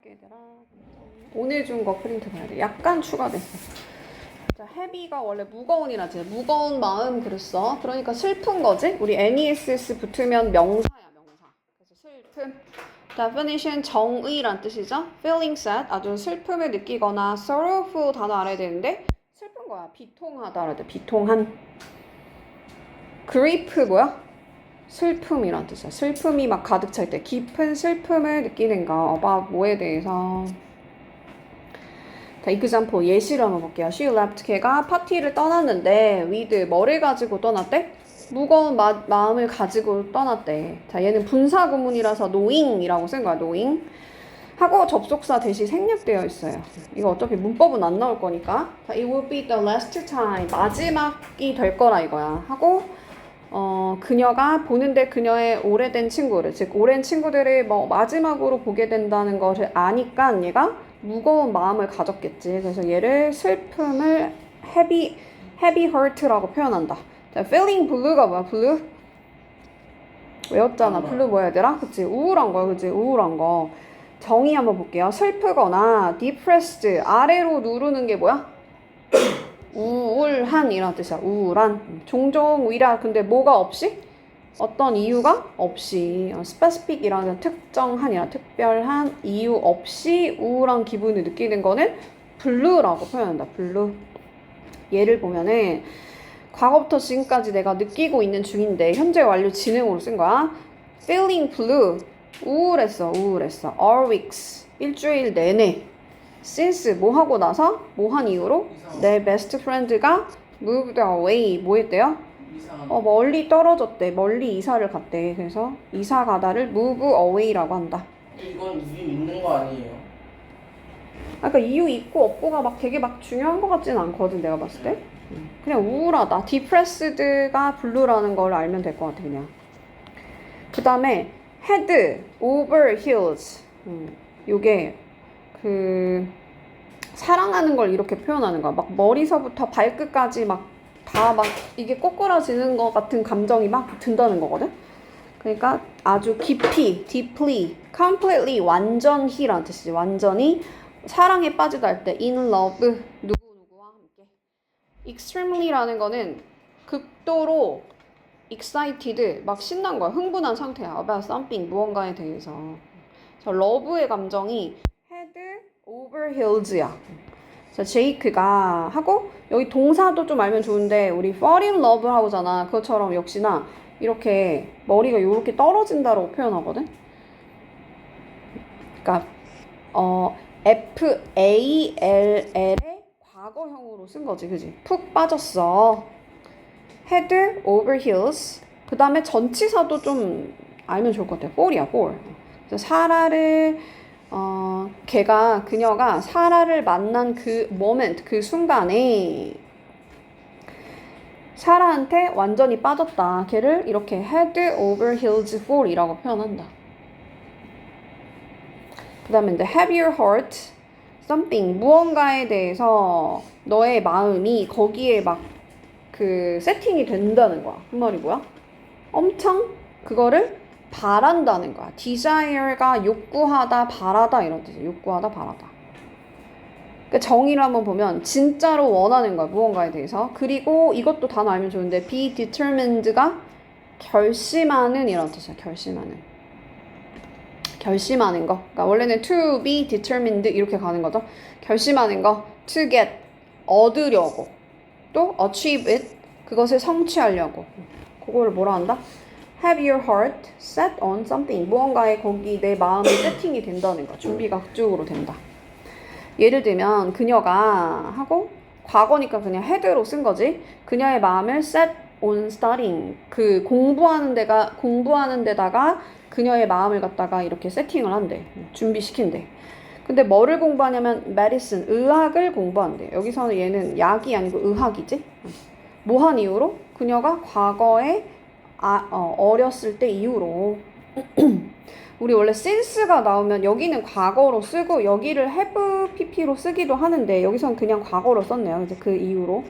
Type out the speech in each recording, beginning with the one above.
얘들아. 오늘 준 거 프린트 봐야 돼. 약간 추가됐어. 자, heavy가 원래 무거운이라지. 무거운 마음 그랬어. 그러니까 슬픈 거지. 우리 NESS 붙으면 명사야, 명사. 그래서 슬픔. definition 정의란 뜻이죠. feeling sad 아주 슬픔을 느끼거나 sorrowful 단어 알아야 되는데 슬픈 거야. 비통하다 알아야 돼. 비통한. grief 뭐야? 슬픔이란 뜻이야. 슬픔이 막 가득 찰 때 깊은 슬픔을 느끼는 거. about 뭐에 대해서. 자, example 예시를 한번 볼게요. She left. 걔가 파티를 떠났는데 with 뭐를 가지고 떠났대? 무거운 마음을 가지고 떠났대. 자, 얘는 분사 구문이라서 knowing이라고 쓴 거야. knowing. 하고 접속사 대시 생략되어 있어요. 이거 어차피 문법은 안 나올 거니까. 자, it will be the last time. 마지막이 될 거라 이거야. 하고 그녀가 보는데 그녀의 오래된 친구를, 즉 오랜 친구들을 뭐 마지막으로 보게 된다는 것을 아니까 얘가 무거운 마음을 가졌겠지. 그래서 얘를 슬픔을 heavy hurt라고 표현한다. 자, feeling blue가 뭐야? blue? 외웠잖아. blue 뭐야 얘들아? 그치? 우울한 거야. 그치? 우울한 거. 정의 한번 볼게요. 슬프거나 depressed 아래로 누르는 게 뭐야? 우울한 이란 뜻이야. 우울한. 종종 위라 근데 뭐가 없이? 어떤 이유가 없이 specific 이라는 특정한이라 특별한 이유 없이 우울한 기분을 느끼는 거는 blue라고 표현한다. blue. 예를 보면은 과거부터 지금까지 내가 느끼고 있는 중인데 현재 완료 진행으로 쓴 거야. feeling blue 우울했어. all weeks 일주일 내내 since 뭐 하고 나서 뭐 한 이유로 내 베스트 프렌드가 moved away 뭐 했대요? 멀리 떨어졌대. 멀리 이사를 갔대. 그래서 이사 가다를 move away라고 한다. 이건 이유 있는 거 아니에요? 그러니까 이유 있고 없고가 막 되게 막 중요한 것 같지는 않거든 내가 봤을 때. 그냥 우울하다. depressed가 blue라는 걸 알면 될 것 같아 그냥. 그 다음에 head over heels. 요게 사랑하는 걸 이렇게 표현하는 거야. 막 머리서부터 발끝까지 막 다 막 이게 꼬꾸라지는 것 같은 감정이 막 든다는 거거든. 그러니까 아주 깊이, deeply, completely, 완전히라는 뜻이지. 완전히 사랑에 빠지다 할 때 in love, 누구누구와 함께. extremely라는 거는 극도로 excited, 막 신난 거야. 흥분한 상태야. about something, 무언가에 대해서. 저 love의 감정이 head over heels야. 자, 제이크가 하고 여기 동사도 좀 알면 좋은데 우리 fall in love 하고잖아. 그것처럼 역시나 이렇게 머리가 이렇게 떨어진다라고 표현하거든. 그러니까 FALL의 과거형으로 쓴 거지, 그지? 푹 빠졌어. head over heels. 그 다음에 전치사도 좀 알면 좋을 것 같아. fall이야, fall. 그래서 그녀가 사라를 만난 그 moment, 그 순간에 사라한테 완전히 빠졌다. 걔를 이렇게 head over heels fall이라고 표현한다. 그 다음에 have your heart something, 무언가에 대해서 너의 마음이 거기에 막 세팅이 된다는 거야. 그 말이 뭐야? 엄청 그거를 바란다는 거야. desire가 욕구하다, 바라다 이런 뜻이야. 욕구하다, 바라다. 그러니까 정의를 한번 보면 진짜로 원하는 거야. 무언가에 대해서. 그리고 이것도 단어 알면 좋은데 be determined가 결심하는 이런 뜻이야. 결심하는 거. 그러니까 원래는 to be determined 이렇게 가는 거죠. 결심하는 거. to get 얻으려고. 또 achieve it 그것을 성취하려고. 그거를 뭐라 한다? have your heart set on something. 무언가에 거기 내 마음이 세팅이 된다는 거. 준비가 그쪽으로 된다. 예를 들면 그녀가 하고 과거니까 그냥 had로 쓴 거지. 그녀의 마음을 set on studying. 공부하는 데다가 그녀의 마음을 갖다가 이렇게 세팅을 한대. 준비시킨대. 근데 뭐를 공부하냐면 medicine, 의학을 공부한대. 여기서는 얘는 약이 아니고 의학이지. 뭐 한 이유로? 그녀가 과거에 어렸을 때 이후로 우리 원래 since가 나오면 여기는 과거로 쓰고 여기를 have pp로 쓰기도 하는데 여기서는 그냥 과거로 썼네요. 이제 그 이후로.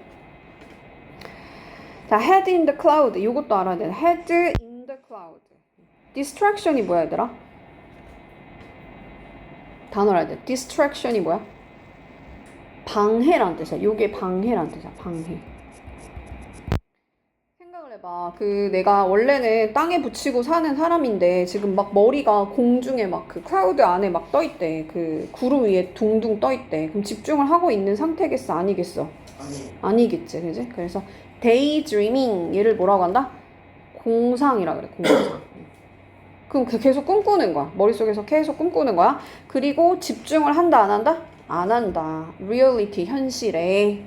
자, head in the cloud 이것도 알아야 돼. head in the cloud. distraction이 뭐야 얘들아? 단어를 알아야 돼. distraction이 뭐야? 방해란 뜻이야. 요게 방해란 뜻이야. 방해. 생각을 해봐. 그 내가 원래는 땅에 붙이고 사는 사람인데 지금 막 머리가 공중에 막 그 클라우드 안에 막 떠있대. 그 구름 위에 둥둥 떠있대. 그럼 집중을 하고 있는 상태겠어? 아니겠어? 아니. 아니겠지, 그지? 그래서 daydreaming 얘를 뭐라고 한다? 공상이라 그래. 공상. 그럼 계속 꿈꾸는 거야. 머릿속에서 계속 꿈꾸는 거야. 그리고 집중을 한다, 안 한다? 안 한다. reality, 현실에.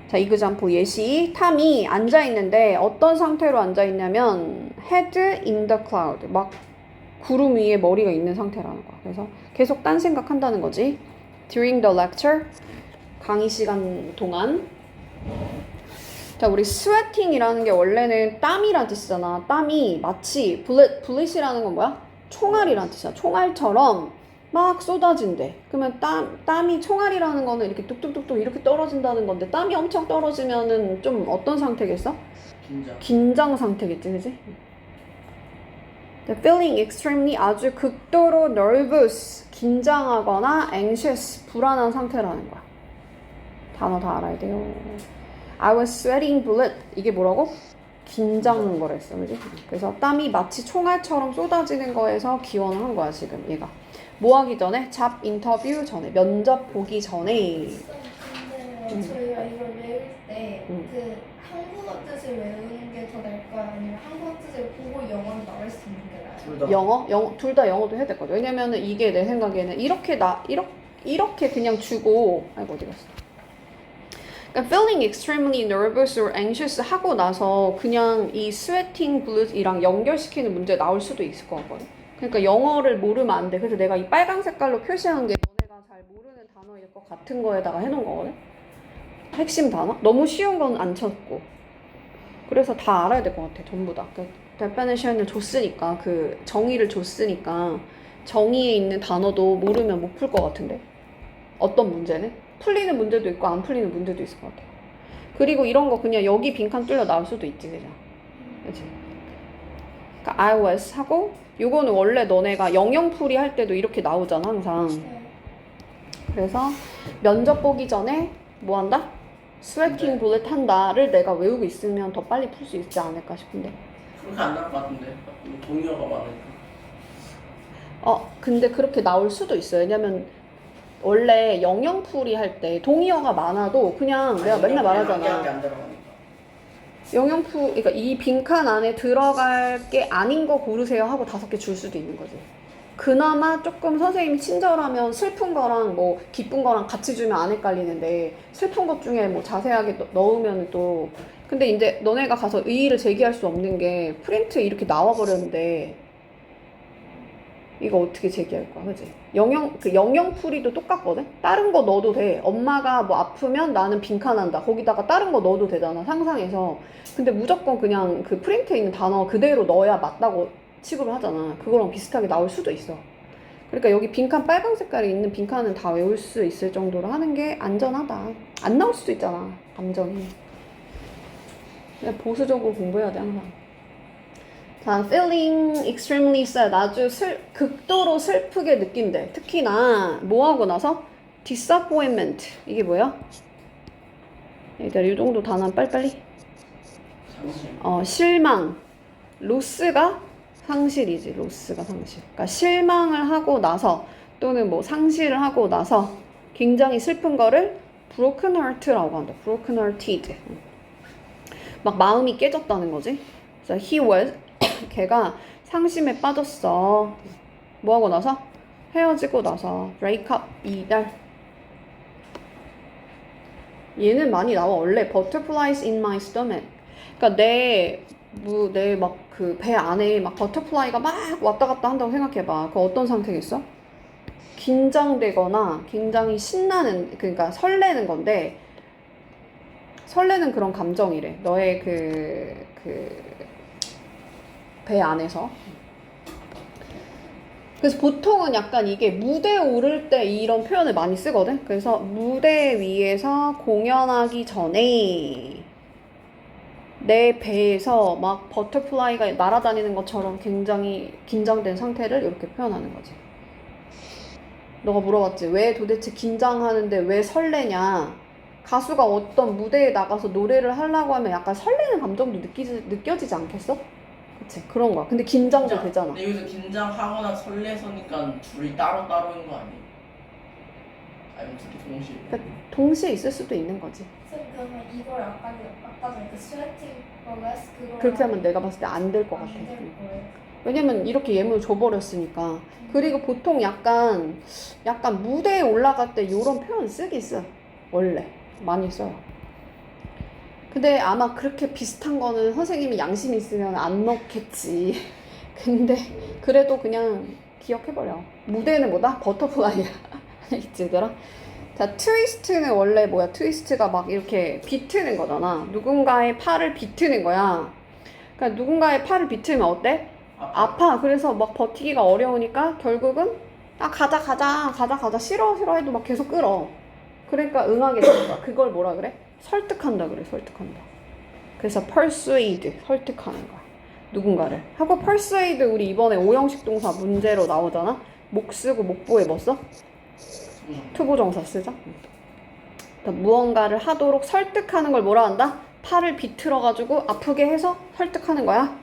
자, example 예시. 탐이 앉아있는데 어떤 상태로 앉아있냐면 head in the cloud. 막 구름 위에 머리가 있는 상태라는 거야. 그래서 계속 딴 생각한다는 거지. during the lecture. 강의 시간 동안. 자, 우리 sweating이라는 게 원래는 땀이란 뜻이잖아. 땀이 마치 bullet이라는 건 뭐야? 총알이란 뜻이야. 총알처럼 막 쏟아진대. 그러면 땀이 총알이라는 거는 이렇게 뚝뚝뚝뚝 이렇게 떨어진다는 건데 땀이 엄청 떨어지면은 좀 어떤 상태겠어? 긴장. 긴장 상태겠지, 그지? feeling extremely 아주 극도로 nervous 긴장하거나 anxious 불안한 상태라는 거야. 단어 다 알아야 돼요. I was sweating bullet. 이게 뭐라고? 긴장 거랬어, 그지? 그래서 땀이 마치 총알처럼 쏟아지는 거에서 기원을 한 거야, 지금 얘가. 뭐 하기 전에? 잡 인터뷰 전에, 면접 보기 전에. 근데 저희가 이걸 외울 때 그 한국어 뜻을 외우는 게 더 나을까요? 아니면 한국어 뜻을 보고 영어로 나올 수 있는 게 나아요? 둘 다. 영어 둘 다 영어도 해야 될 거죠. 왜냐면은 이게 내 생각에는 이렇게 그냥 주고 아이고 어디 갔어? 그러니까 feeling extremely nervous or anxious 하고 나서 그냥 이 sweating blues이랑 연결시키는 문제 나올 수도 있을 것 같거든. 그러니까 영어를 모르면 안 돼. 그래서 내가 이 빨간 색깔로 표시한 게 너네가 잘 모르는 단어일 것 같은 거에다가 해놓은 거거든. 핵심 단어? 너무 쉬운 건 안 쳤고. 그래서 다 알아야 될 것 같아. 전부 다. 그 definition을 줬으니까 그 정의를 줬으니까 정의에 있는 단어도 모르면 못 풀 것 같은데. 어떤 문제는? 풀리는 문제도 있고 안 풀리는 문제도 있을 것 같아. 그리고 이런 거 그냥 여기 빈칸 뚫려 나올 수도 있지, 그냥. 그치? 그러니까 I was 하고 요거는 원래 너네가 영영풀이 할 때도 이렇게 나오잖아, 항상. 네. 그래서 면접 보기 전에 뭐 한다? 스웨팅 bullet 한다를 내가 외우고 있으면 더 빨리 풀 수 있지 않을까 싶은데. 그렇게 안 나올 것 같은데. 동의어가 많으니까. 근데 그렇게 나올 수도 있어요. 왜냐면 원래 영영풀이 할 때 동의어가 많아도 그냥 내가 맨날 말하잖아. 안 들어가니까. 영영풀, 그러니까 이 빈칸 안에 들어갈 게 아닌 거 고르세요 하고 5개 줄 수도 있는 거지. 그나마 조금 선생님이 친절하면 슬픈 거랑 뭐 기쁜 거랑 같이 주면 안 헷갈리는데 슬픈 것 중에 뭐 자세하게 넣으면 또 근데 이제 너네가 가서 의의를 제기할 수 없는 게 프린트 이렇게 나와 버렸는데 이거 어떻게 제기할 거야, 그지? 영영풀이도 똑같거든? 다른 거 넣어도 돼. 엄마가 뭐 아프면 나는 빈칸한다. 거기다가 다른 거 넣어도 되잖아, 상상해서. 근데 무조건 그냥 그 프린트에 있는 단어 그대로 넣어야 맞다고 취급을 하잖아. 그거랑 비슷하게 나올 수도 있어. 그러니까 여기 빈칸 빨간 색깔이 있는 빈칸은 다 외울 수 있을 정도로 하는 게 안전하다. 안 나올 수도 있잖아, 감정이. 그냥 보수적으로 공부해야 돼, 항상. 자, feeling extremely sad. 아주 극도로 슬프게 느낀대. 특히나 뭐 하고 나서? disappointment. 이게 뭐야? 얘들아, 이 정도 단어 빨리빨리. 상실. 실망. 로스가 상실이지. 로스가 상실. 그러니까 실망을 하고 나서 또는 뭐 상실을 하고 나서 굉장히 슬픈 거를 broken heart라고 한다. broken hearted. 막 마음이 깨졌다는 거지. 그래서 he was 걔가 상심에 빠졌어. 뭐 하고 나서? 헤어지고 나서 break up 이별. 얘는 많이 나와. 원래 butterflies in my stomach. 그러니까 내 막 그 배 안에 막 버터플라이가 막 왔다 갔다 한다고 생각해봐. 그 어떤 상태겠어? 긴장되거나 굉장히 신나는, 그러니까 설레는 건데, 설레는 그런 감정이래. 너의 배 안에서. 그래서 보통은 약간 이게 무대에 오를 때 이런 표현을 많이 쓰거든. 그래서 무대 위에서 공연하기 전에 내 배에서 막 버터플라이가 날아다니는 것처럼 굉장히 긴장된 상태를 이렇게 표현하는 거지. 너가 물어봤지. 왜 도대체 긴장하는데 왜 설레냐? 가수가 어떤 무대에 나가서 노래를 하려고 하면 약간 설레는 감정도 느껴지지 않겠어? 그치? 그런 거야. 근데 긴장도 되잖아. 근데 여기서 긴장하거나 설레서니까 둘이 따로따로인 거 아니에요? 아니면 둘이 동시에? 그러니까 동시에 있을 수도 있는 거지. 선생님 그러면 이걸 아까 전에 그 스웨팅 버레스 그거 그렇게 하면 내가 봤을 때 안 될 것 같아. 안될 거예요. 왜냐면 이렇게 예문을 줘버렸으니까. 그리고 보통 약간 무대에 올라갈 때 이런 표현 쓰기 써. 원래 많이 써요. 근데 아마 그렇게 비슷한 거는 선생님이 양심이 있으면 안 넣겠지. 근데 그래도 그냥 기억해버려. 무대는 뭐다? 버터플라이야. 있지 얘들아? 자, 트위스트는 원래 뭐야? 트위스트가 막 이렇게 비트는 거잖아. 누군가의 팔을 비트는 거야. 그러니까 누군가의 팔을 비트면 어때? 아파. 그래서 막 버티기가 어려우니까 결국은 가자 싫어 해도 막 계속 끌어. 그러니까 응하게 되는 거야. 그걸 뭐라 그래? 설득한다 그래. 설득한다. 그래서 persuade 설득하는 거야. 누군가를 하고 persuade 우리 이번에 5형식 동사 문제로 나오잖아. 목 쓰고 목보에 뭐 써? 투부정사 쓰죠. 무언가를 하도록 설득하는 걸 뭐라 한다? 팔을 비틀어 가지고 아프게 해서 설득하는 거야.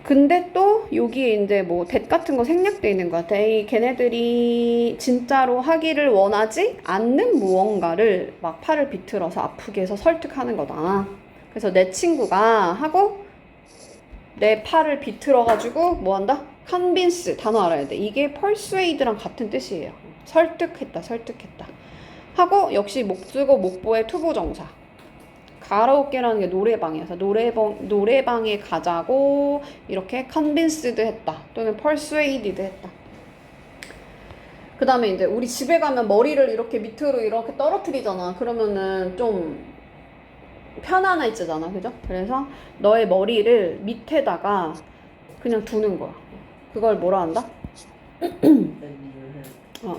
근데 또 여기에 이제 뭐 that 같은 거 생략돼 있는 것 같아. 걔네들이 진짜로 하기를 원하지 않는 무언가를 막 팔을 비틀어서 아프게 해서 설득하는 거다. 그래서 내 친구가 하고 내 팔을 비틀어 가지고 뭐 한다? convince 단어 알아야 돼. 이게 persuade랑 같은 뜻이에요. 설득했다 하고 역시 목 쓰고 목보의 투부정사. 가라오케라는 게 노래방이어서 노래방에 가자고 이렇게 convinced 했다 또는 persuaded 했다. 그 다음에 이제 우리 집에 가면 머리를 이렇게 밑으로 이렇게 떨어뜨리잖아. 그러면은 좀 편안해지잖아, 그죠? 그래서 너의 머리를 밑에다가 그냥 두는 거야. 그걸 뭐라 한다?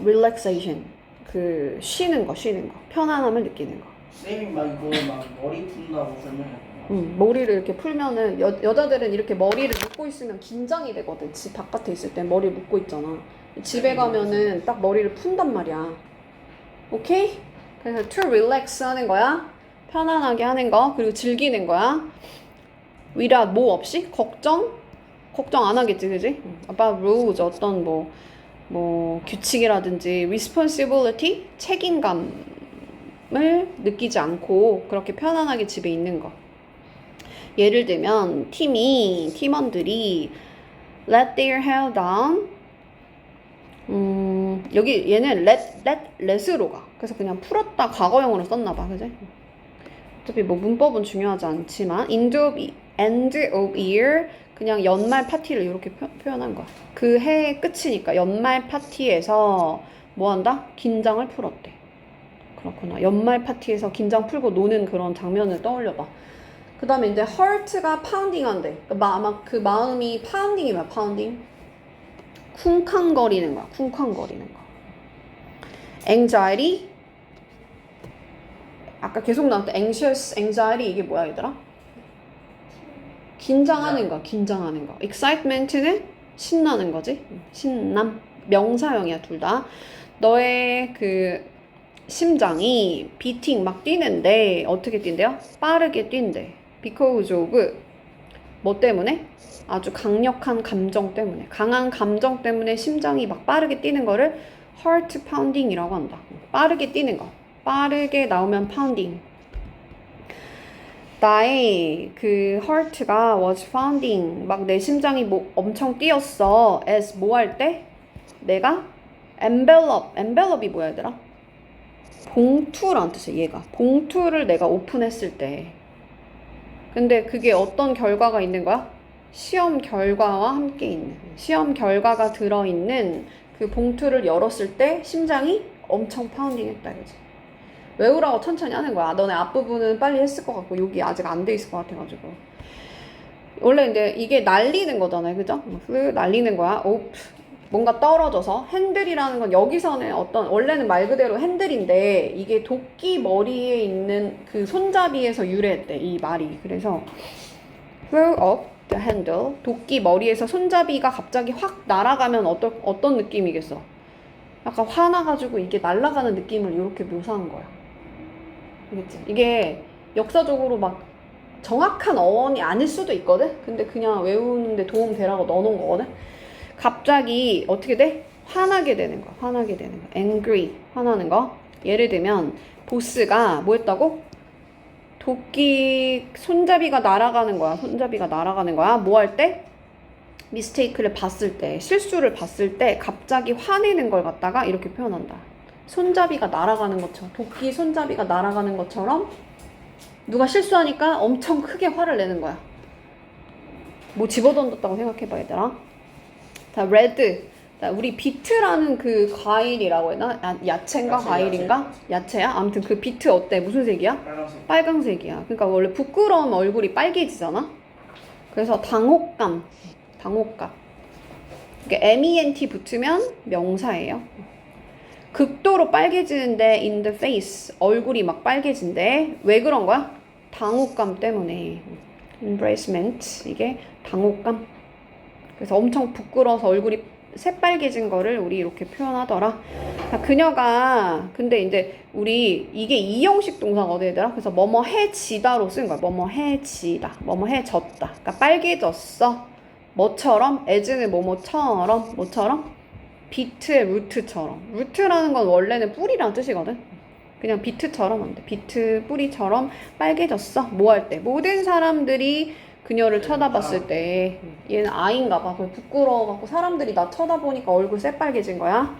relaxation. 그 쉬는 거 편안함을 느끼는 거. 쌤이 막 이거 막 머리 푼다고 설명했구나. 머리를 이렇게 풀면은 여자들은 이렇게 머리를 묶고 있으면 긴장이 되거든. 집 바깥에 있을 때 머리 묶고 있잖아. 집에 가면은 딱 머리를 푼단 말이야. 오케이? 그래서 to relax 하는 거야. 편안하게 하는 거. 그리고 즐기는 거야. without 뭐 없이? 걱정 안 하겠지, 그지? about rules 어떤 뭐 규칙이라든지 responsibility 책임감을 느끼지 않고 그렇게 편안하게 집에 있는 거. 예를 들면 팀원들이 let their hair down. 여기 얘는 let으로 가. 그래서 그냥 풀었다 과거형으로 썼나봐, 그지? 어차피 뭐 문법은 중요하지 않지만 end of year 그냥 연말 파티를 이렇게 표현한 거야. 그 해의 끝이니까 연말 파티에서 뭐 한다? 긴장을 풀었대. 그렇구나. 연말 파티에서 긴장 풀고 노는 그런 장면을 떠올려봐. 그 다음에 이제 heart가 pounding 한대. 아마 그 마음이 pounding이 뭐야? pounding? 쿵쾅거리는 거야. 쿵쾅거리는 거. anxiety. 아까 계속 나왔던 anxious, anxiety 이게 뭐야 얘들아? 긴장하는 거. excitement는 신나는 거지. 신남. 명사형이야 둘 다. 너의 그 심장이 beating 막 뛰는데 어떻게 뛴대요? 빠르게 뛴대. because of 뭐 때문에? 아주 강력한 감정 때문에. 강한 감정 때문에 심장이 막 빠르게 뛰는 거를 heart pounding이라고 한다. 빠르게 뛰는 거. 빠르게 나오면 pounding. 나의 그 heart가 was pounding. 막 내 심장이 뭐 엄청 뛰었어. as 뭐 할 때? 내가 envelope이 뭐야 얘들아? 봉투란 뜻이야 얘가. 봉투를 내가 오픈했을 때. 근데 그게 어떤 결과가 있는 거야? 시험 결과와 함께 있는. 시험 결과가 들어있는 그 봉투를 열었을 때 심장이 엄청 파운딩 했다 그지? 외우라고 천천히 하는 거야. 너네 앞부분은 빨리 했을 것 같고 여기 아직 안 돼 있을 것 같아가지고. 원래 근데 이게 날리는 거잖아요, 그죠? 날리는 거야. 뭔가 떨어져서. 핸들이라는 건 여기서는 원래는 말 그대로 핸들인데 이게 도끼 머리에 있는 그 손잡이에서 유래했대, 이 말이. 그래서 throw up the handle. 도끼 머리에서 손잡이가 갑자기 확 날아가면 어떤 느낌이겠어? 약간 화나가지고 이게 날아가는 느낌을 이렇게 묘사한 거야. 알겠지? 이게 역사적으로 막 정확한 어원이 아닐 수도 있거든? 근데 그냥 외우는데 도움 되라고 넣어놓은 거거든? 갑자기 어떻게 돼? 화나게 되는 거야. 화나게 되는 거야. angry. 화나는 거. 예를 들면 보스가 뭐 했다고? 도끼 손잡이가 날아가는 거야. 손잡이가 날아가는 거야. 뭐 할 때? 미스테이크를 봤을 때, 실수를 봤을 때 갑자기 화내는 걸 갖다가 이렇게 표현한다. 손잡이가 날아가는 것처럼, 도끼 손잡이가 날아가는 것처럼 누가 실수하니까 엄청 크게 화를 내는 거야. 뭐 집어던졌다고 생각해봐, 얘들아. 자, 레드. 자, 우리 비트라는 그 과일이라고 했나? 야채인가? 과일인가? 야채야? 아무튼 그 비트 어때? 무슨 색이야? 빨간색. 빨강색이야. 그러니까 원래 부끄러우면 얼굴이 빨개지잖아? 그래서 당혹감. 그러니까 MENT 붙으면 명사예요. 극도로 빨개지는데 in the face. 얼굴이 막 빨개진대. 왜 그런 거야? 당혹감 때문에. embarrassment. 이게 당혹감. 그래서 엄청 부끄러워서 얼굴이 새빨개진 거를 우리 이렇게 표현하더라. 자, 그녀가 근데 이제 우리 이게 이형식 동사거든 얘들아. 그래서 뭐뭐 해지다로 쓴 거야. 뭐뭐 해지다. 뭐뭐 해졌다. 그러니까 빨개졌어. 뭐처럼? as는 뭐뭐처럼. 뭐처럼? 비트의 루트처럼. 루트라는 건 원래는 뿌리라는 뜻이거든. 그냥 비트처럼 하면 돼. 비트 뿌리처럼 빨개졌어. 뭐 할 때? 모든 사람들이 그녀를 쳐다봤을 때 얘는 아이인가 봐. 부끄러워갖고 사람들이 나 쳐다보니까 얼굴 새빨개진 거야.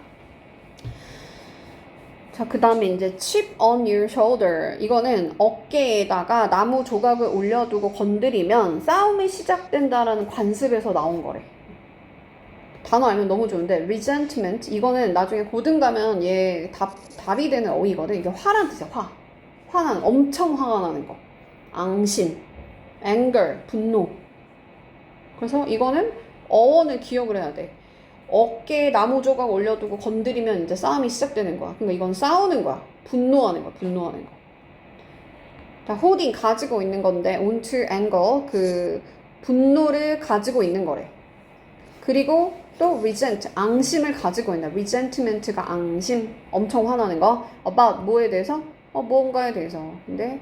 자, 그 다음에 이제 chip on your shoulder. 이거는 어깨에다가 나무 조각을 올려두고 건드리면 싸움이 시작된다라는 관습에서 나온 거래. 단어 알면 너무 좋은데 resentment. 이거는 나중에 고등 가면 얘 답이 되는 어휘거든. 이게 화란 뜻이야. 화난, 엄청 화가 나는 거. 앙심, anger, 분노. 그래서 이거는 어원을 기억을 해야 돼. 어깨에 나무 조각 올려두고 건드리면 이제 싸움이 시작되는 거야. 그러니까 이건 싸우는 거야. 분노하는 거야. 분노하는 거. 자, holding 가지고 있는 건데 onto anger 그 분노를 가지고 있는 거래. 그리고 또 resent 앙심을 가지고 있나. resentment가 앙심, 엄청 화나는 거. about 뭐에 대해서? 무언가에 대해서. 근데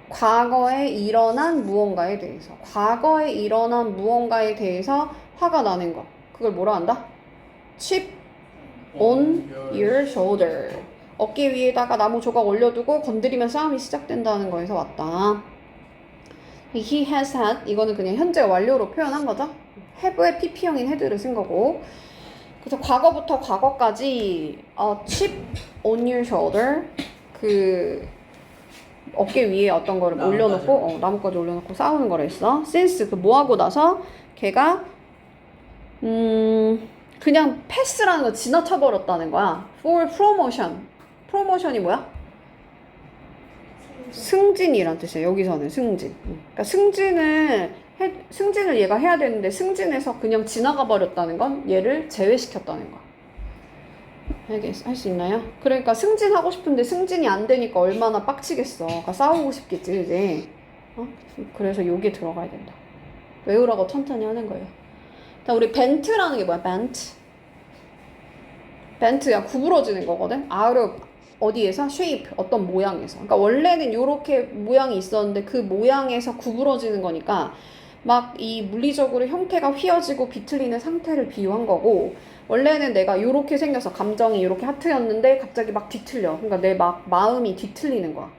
과거에 일어난 무언가에 대해서. 과거에 일어난 무언가에 대해서 화가 나는 거. 그걸 뭐라 한다? chip on your shoulder. 어깨 위에다가 나무 조각 올려두고 건드리면 싸움이 시작된다는 거에서 왔다. He has had. 이거는 그냥 현재 완료로 표현한 거죠. have의 PP형인 had를 쓴 거고. 그래서 과거부터 과거까지 chip on your shoulder. 그 어깨 위에 어떤 거를 올려놓고 나뭇가지 올려놓고 싸우는 거라 했어. since 그 뭐하고 나서 걔가 그냥 패스라는 거 지나쳐버렸다는 거야. for promotion. 프로모션이 뭐야? 승진이란 뜻이야. 여기서는 승진. 그러니까 승진을 얘가 해야 되는데 승진해서 그냥 지나가 버렸다는 건 얘를 제외시켰다는 거야. 할 수 있나요? 그러니까 승진하고 싶은데 승진이 안 되니까 얼마나 빡치겠어. 그러니까 싸우고 싶겠지, 그지? 그래서 요게 들어가야 된다. 외우라고 천천히 하는 거예요. 자, 우리 벤트라는 게 뭐야? 벤트야 구부러지는 거거든. 어디에서? shape 어떤 모양에서. 그러니까 원래는 요렇게 모양이 있었는데 그 모양에서 구부러지는 거니까 막 이 물리적으로 형태가 휘어지고 비틀리는 상태를 비유한 거고, 원래는 내가 요렇게 생겨서 감정이 요렇게 하트였는데 갑자기 막 뒤틀려. 그러니까 내 마음이 뒤틀리는 거야.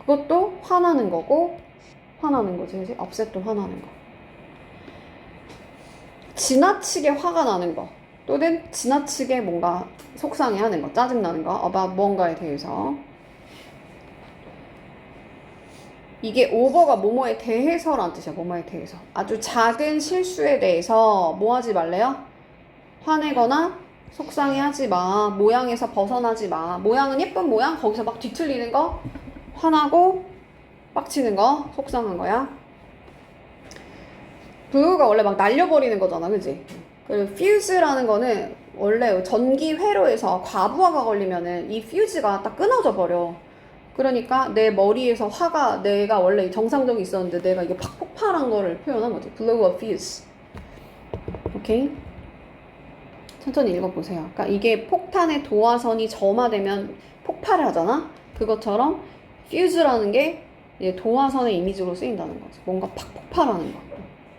그것도 화나는 거고, 화나는 거지, 그치? upset도 화나는 거. 지나치게 화가 나는 거 또는 지나치게 뭔가 속상해하는 거, 짜증나는 거, about 무언가에 대해서. 이게 over가 뭐뭐에 대해서라는 뜻이야. 뭐뭐에 대해서. 아주 작은 실수에 대해서 뭐 하지 말래요? 화내거나 속상해하지 마. 모양에서 벗어나지 마. 모양은 예쁜 모양, 거기서 막 뒤틀리는 거 화나고 빡치는 거 속상한 거야. 블루가 원래 막 날려버리는 거잖아, 그지? 그리고 fuse라는 거는 원래 전기 회로에서 과부하가 걸리면은 이 fuse가 딱 끊어져 버려. 그러니까 내 머리에서 화가, 내가 원래 정상적이 있었는데 내가 이게 팍 폭발한 거를 표현한 거지. blow a fuse. 오케이? 천천히 읽어보세요. 그러니까 이게 폭탄의 도화선이 점화되면 폭발을 하잖아. 그것처럼 fuse라는 게 이제 도화선의 이미지로 쓰인다는 거지. 뭔가 팍 폭발하는 거.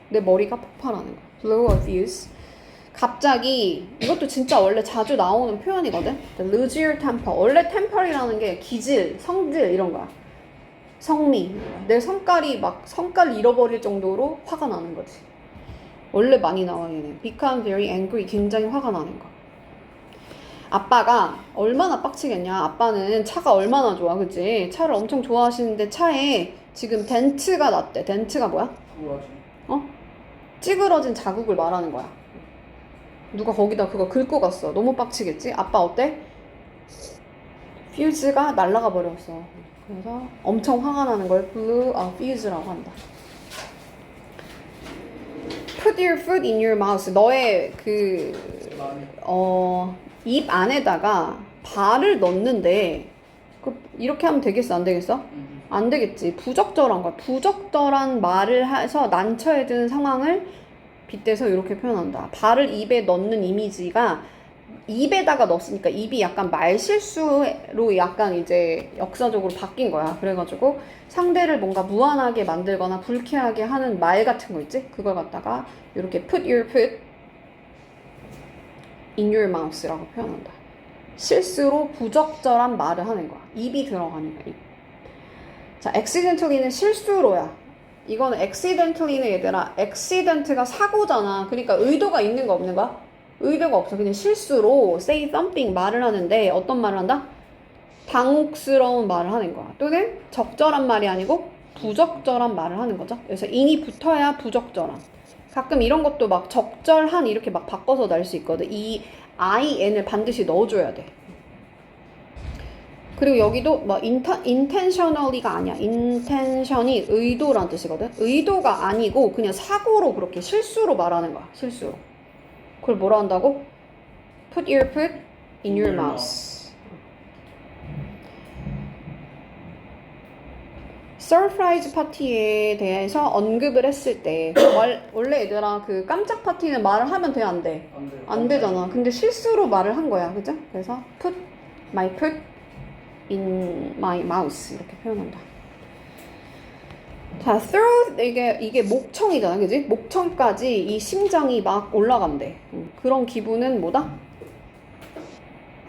내 머리가 폭발하는 거. blow or fuse. 갑자기 이것도 진짜 원래 자주 나오는 표현이거든. lose your temper. 원래 temper이라는 게 기질, 성질 이런 거야. 성미. 내 성깔 잃어버릴 정도로 화가 나는 거지. 원래 많이 나와 얘는. become very angry. 굉장히 화가 나는 거. 아빠가 얼마나 빡치겠냐. 아빠는 차가 얼마나 좋아, 그치? 차를 엄청 좋아하시는데 차에 지금 덴트가 났대. 덴트가 뭐야? 그거지. 찌그러진 자국을 말하는 거야. 누가 거기다 그거 긁고 갔어. 너무 빡치겠지? 아빠 어때? 퓨즈가 날아가 버렸어. 그래서 엄청 화가 나는 걸 fuse라고 한다. Put your foot in your mouth. 너의 입 안에다가 발을 넣는데 이렇게 하면 되겠어? 안 되겠어? 안 되겠지. 부적절한 거야. 부적절한 말을 해서 난처해 드는 상황을 빗대서 이렇게 표현한다. 발을 입에 넣는 이미지가 입에다가 넣었으니까 입이 약간 말실수로 약간 이제 역사적으로 바뀐 거야. 그래가지고 상대를 뭔가 무안하게 만들거나 불쾌하게 하는 말 같은 거 있지? 그걸 갖다가 이렇게 put your foot in your mouth라고 표현한다. 실수로 부적절한 말을 하는 거야. 입이 들어가는 거야. 입. 자, accidentally는 실수로야. 이거는 accidentally는 얘들아, accident가 사고잖아. 그러니까 의도가 있는 거 없는 거야? 의도가 없어. 그냥 실수로 say something 말을 하는데 어떤 말을 한다? 당혹스러운 말을 하는 거야. 또는 적절한 말이 아니고 부적절한 말을 하는 거죠. 그래서 in이 붙어야 부적절한. 가끔 이런 것도 막 적절한 이렇게 막 바꿔서 날 수 있거든. 이 in을 반드시 넣어줘야 돼. 그리고 여기도 뭐 intentionally가 아니야. intention이 의도란 뜻이거든. 의도가 아니고 그냥 사고로 그렇게 실수로 말하는 거야. 실수로. 그걸 뭐라 한다고? Put your foot in your mouth. 서프라이즈 파티에 대해서 언급을 했을 때 원래 얘들아 그 깜짝 파티는 말을 하면 돼? 안 돼? 안 되잖아. 근데 실수로 말을 한 거야. 그죠? 그래서 put my foot in my mouth 이렇게 표현한다. 자, through 이게 목청이잖아, 그지? 목청까지 이 심장이 막 올라간대. 그런 기분은 뭐다?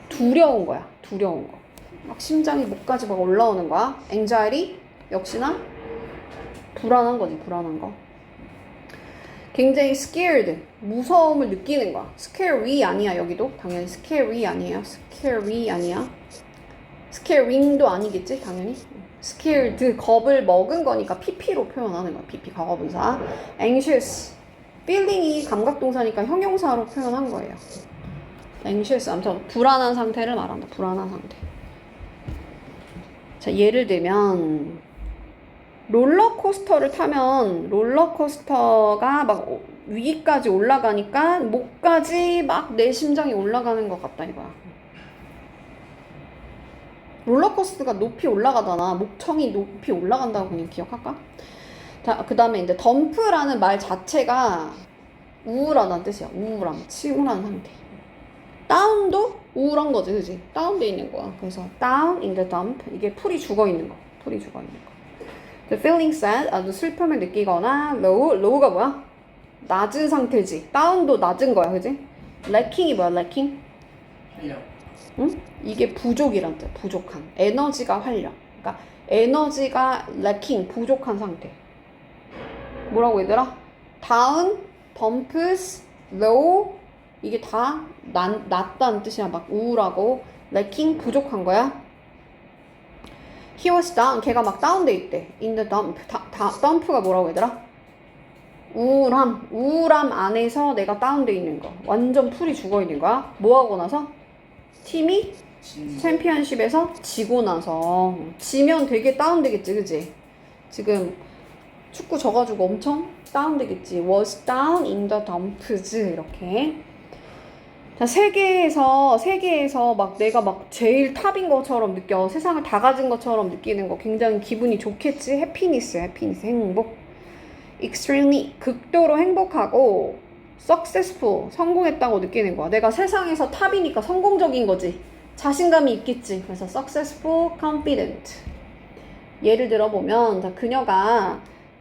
두려운 거야. 두려운 거. 막 심장이 목까지 막 올라오는 거야. anxiety 역시나 불안한 거지, 불안한 거. 굉장히 scared, 무서움을 느끼는 거야. scary 아니야, 여기도. 당연히 scary 아니에요. scary 아니야. scaring도 아니겠지, 당연히. scared, 겁을 먹은 거니까 pp로 표현하는 거야. pp, 과거분사. anxious, feeling이 감각동사니까 형용사로 표현한 거예요. anxious, 아무튼 불안한 상태를 말한다. 불안한 상태. 자, 예를 들면 롤러코스터를 타면 롤러코스터가 막 위까지 올라가니까 목까지 막 내 심장이 올라가는 것 같다 이거야. 롤러코스터가 높이 올라가잖아. 목청이 높이 올라간다고 그냥 기억할까? 자, 그 다음에 이제 덤프라는 말 자체가 우울하다는 뜻이야. 우울함, 치울한 상태. 다운도 우울한 거지, 그지? 다운돼 있는 거야. 그래서 down in the dump. 이게 풀이 죽어 있는 거. 풀이 죽어 있는 거. The feeling sad. 아주 슬픔을 느끼거나 low가 뭐야? 낮은 상태지. 다운도 낮은 거야, 그지? lacking이 뭐야, lacking? 활력. 응? 이게 부족이란 뜻. 부족한. 에너지가 활력. 그러니까 에너지가 lacking, 부족한 상태. 뭐라고 얘들아? down, dumps, low. 이게 다 낮다는 뜻이야. 막 우울하고 lacking, 부족한 거야. He was down. 걔가 막 다운돼 있대. In the dump. dump가 뭐라고 얘들아? 우울함 안에서 내가 다운돼 있는 거. 완전 풀이 죽어 있는 거야. 뭐 하고 나서? 팀이 챔피언십에서 지고 나서. 지면 되게 다운되겠지, 그지? 지금 축구 져가지고 엄청 다운되겠지. Was down in the dumps. 이렇게. 자, 세계에서 막 내가 막 제일 탑인 것처럼 느껴. 세상을 다 가진 것처럼 느끼는 거 굉장히 기분이 좋겠지. 해피니스, 행복. extremely, 극도로 행복하고 successful, 성공했다고 느끼는 거야. 내가 세상에서 탑이니까 성공적인 거지. 자신감이 있겠지. 그래서 successful, confident. 예를 들어보면 자, 그녀가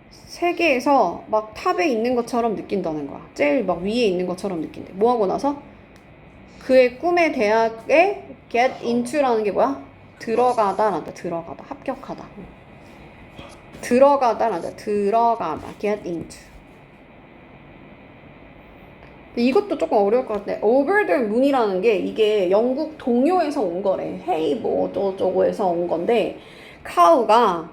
세계에서 막 탑에 있는 것처럼 느낀다는 거야. 제일 막 위에 있는 것처럼 느낀대. 뭐 하고 나서? 그의 꿈의 대학에 get into라는 게 뭐야? 들어가다란다. 들어가다. 합격하다. 들어가다란다. 들어가다. get into. 이것도 조금 어려울 것 같아. over the moon이라는 게 이게 영국 동요에서 온 거래. hey 뭐 어쩌고저쩌고에서 온 건데 카우가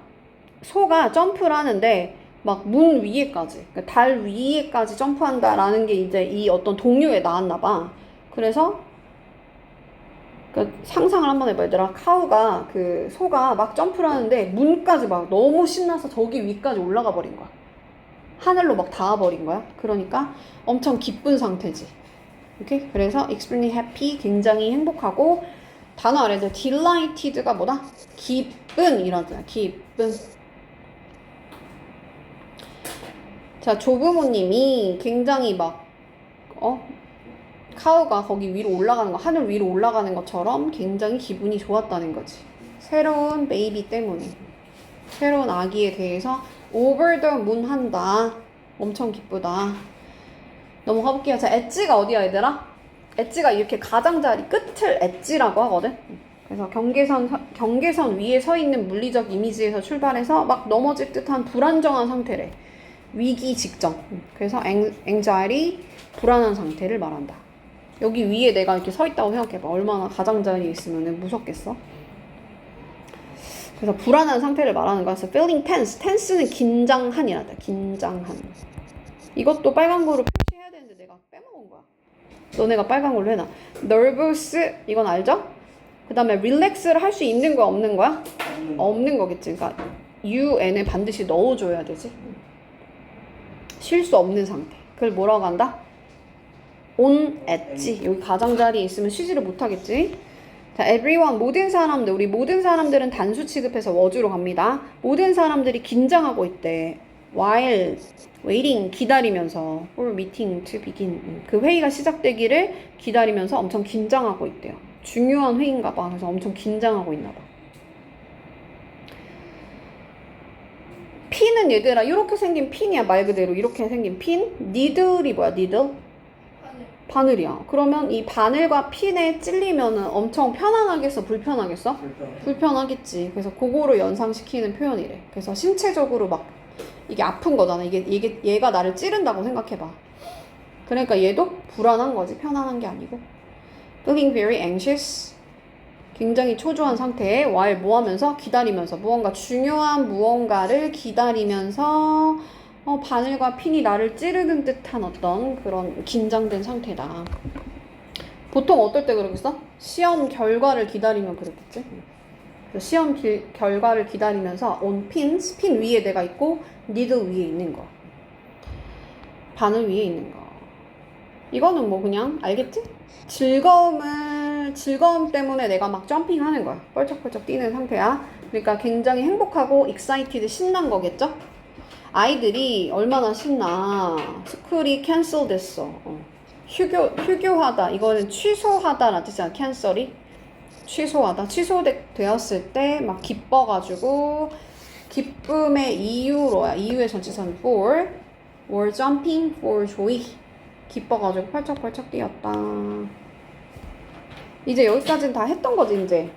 소가 점프를 하는데 막 문 위에까지 그러니까 달 위에까지 점프한다라는 게 이제 이 어떤 동요에 나왔나 봐. 그래서 그러니까 상상을 한번 해봐 얘들아. 카우가 그 소가 막 점프를 하는데 문까지 막 너무 신나서 저기 위까지 올라가 버린 거야. 하늘로 막 닿아버린 거야. 그러니까 엄청 기쁜 상태지. 오케이? 그래서 extremely happy, 굉장히 행복하고 단어 아래도 delighted가 뭐다? 기쁜이라잖아. 기쁜. 자, 조부모님이 굉장히 막 카우가 거기 위로 올라가는 거, 하늘 위로 올라가는 것처럼 굉장히 기분이 좋았다는 거지. 새로운 베이비 때문에. 새로운 아기에 대해서 over the moon 한다. 엄청 기쁘다. 넘어가 볼게요. 자, 엣지가 어디야, 얘들아? 엣지가 이렇게 가장자리 끝을 엣지라고 하거든. 그래서 경계선 위에 서 있는 물리적 이미지에서 출발해서 막 넘어질 듯한 불안정한 상태래. 위기 직전. 그래서 anxiety, 불안한 상태를 말한다. 여기 위에 내가 이렇게 서 있다고 생각해봐. 얼마나 가장자리에 있으면 무섭겠어? 그래서 불안한 상태를 말하는 거야. 그래서 feeling tense. tense는 긴장한이란다. 긴장한. 이것도 빨간 거로 표시해야 되는데 내가 빼먹은 거야. 너네가 빨간 걸로 해놔. nervous 이건 알죠? 그 다음에 relax를 할 수 있는 거야 없는 거야? 없는 거겠지. 그러니까 un에 반드시 넣어줘야 되지. 쉴 수 없는 상태. 그걸 뭐라고 한다? on edge. 여기 가장자리에 있으면 쉬지를 못하겠지. 자, everyone, 모든 사람들, 우리 모든 사람들은 단수 취급해서 was로 갑니다. 모든 사람들이 긴장하고 있대. while waiting, 기다리면서 for meeting to begin. 그 회의가 시작되기를 기다리면서 엄청 긴장하고 있대요. 중요한 회의인가 봐. 그래서 엄청 긴장하고 있나 봐. 핀은 얘들아 이렇게 생긴 핀이야. 말 그대로 이렇게 생긴 핀. 니들이 뭐야? 니들? 바늘이야. 그러면 이 바늘과 핀에 찔리면은 엄청 편안하겠어? 불편하겠어? 불편하겠지. 그래서 그거를 연상시키는 표현이래. 그래서 신체적으로 막 이게 아픈 거잖아. 이게 얘가 나를 찌른다고 생각해봐. 그러니까 얘도 불안한 거지. 편안한 게 아니고. Feeling very anxious. 굉장히 초조한 상태에 while 뭐 하면서? 기다리면서. 무언가 중요한 무언가를 기다리면서 바늘과 핀이 나를 찌르는 듯한 어떤 그런 긴장된 상태다. 보통 어떨 때 그러겠어? 시험 결과를 기다리면 그렇겠지? 그래서 시험 결과를 기다리면서 on pins, 핀 위에 내가 있고 needle 위에 있는 거. 바늘 위에 있는 거. 이거는 뭐 그냥 알겠지? 즐거움 때문에 내가 막 점핑하는 거야. 뻘쩍뻘쩍 뛰는 상태야. 그러니까 굉장히 행복하고 excited, 신난 거겠죠? 아이들이 얼마나 신나. 스쿨이 캔슬 됐어. 휴교하다. 이거는 취소하다라는 뜻이야. 캔슬이. 취소하다. 취소되었을 때 막 기뻐가지고 기쁨의 이유로야. 이유의 전치사는 for. were jumping for joy. 기뻐가지고 펄쩍펄쩍 뛰었다. 이제 여기까지는 다 했던 거지 이제.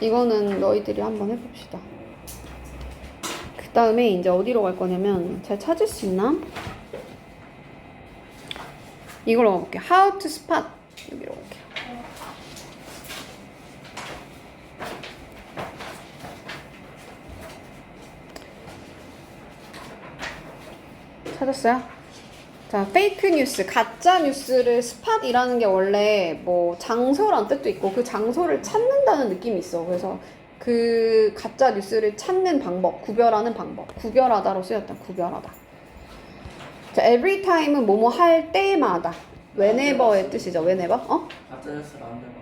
이거는 너희들이 한번 해봅시다. 그 다음에 이제 어디로 갈 거냐면 잘 찾을 수 있나? 이걸로 가볼게요. How to spot. 여기로 갈게요. 찾았어요? 자, 페이크 뉴스, 가짜 뉴스를 스팟이라는 게 원래 뭐 장소란 뜻도 있고 그 장소를 찾는다는 느낌이 있어. 그래서 그 가짜 뉴스를 찾는 방법, 구별하는 방법, 구별하다로 쓰였다. 구별하다. 자, every time은 뭐뭐 할 때마다. whenever의 뜻이죠. whenever. 가짜 뉴스를 안 되고